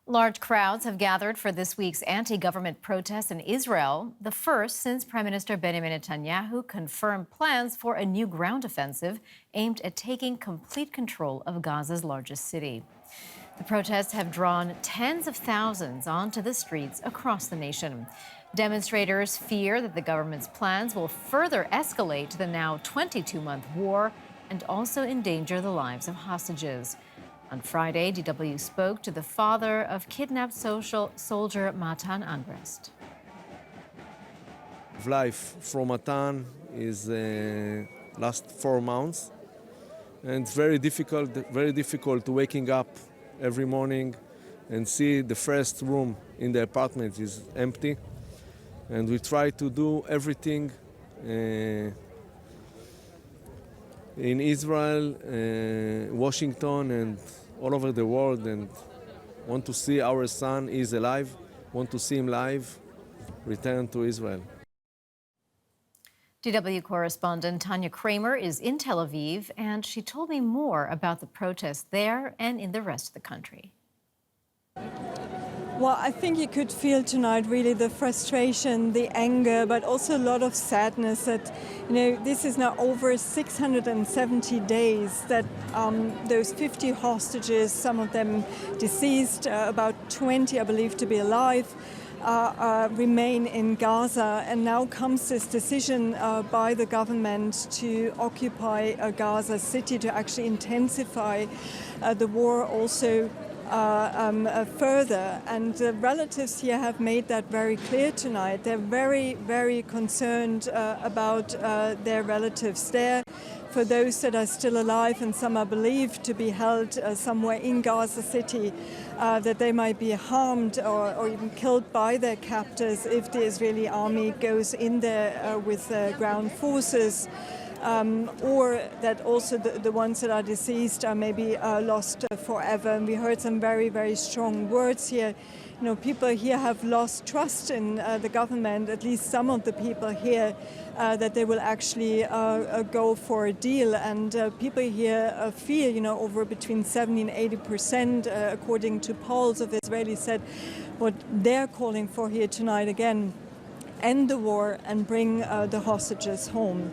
Large crowds have gathered for this week's anti-government protests in Israel, the first since Prime Minister Benjamin Netanyahu confirmed plans for a new ground offensive aimed at taking complete control of Gaza's largest city. The protests have drawn tens of thousands onto the streets across the nation. Demonstrators fear that the government's plans will further escalate the now 22-month war and also endanger the lives of hostages. On Friday, DW spoke to the father of kidnapped soldier Matan Anbrest. Life from Matan is last 4 months, and it's very difficult waking up every morning and see the first room in the apartment is empty. And we try to do everything in Israel, Washington, and all over the world, and want to see our son is alive, want to see him live, return to Israel. DW correspondent Tania Krämer is in Tel Aviv, and she told me more about the protests there and in the rest of the country. Well, I think you could feel tonight really the frustration, the anger, but also a lot of sadness that, this is now over 670 days that those 50 hostages, some of them deceased, about 20 I believe to be alive, remain in Gaza. And now comes this decision by the government to occupy Gaza City, to actually intensify the war also further, and the relatives here have made that very clear tonight. They're very, very concerned about their relatives there. For those that are still alive, and some are believed to be held somewhere in Gaza City, that they might be harmed or even killed by their captors if the Israeli army goes in there with ground forces. Or that also the ones that are deceased are maybe lost forever. And we heard some very, very strong words here. People here have lost trust in the government, at least some of the people here, that they will actually go for a deal. And people here fear, over between 70 and 80%, according to polls of Israelis, said what they're calling for here tonight again, end the war and bring the hostages home.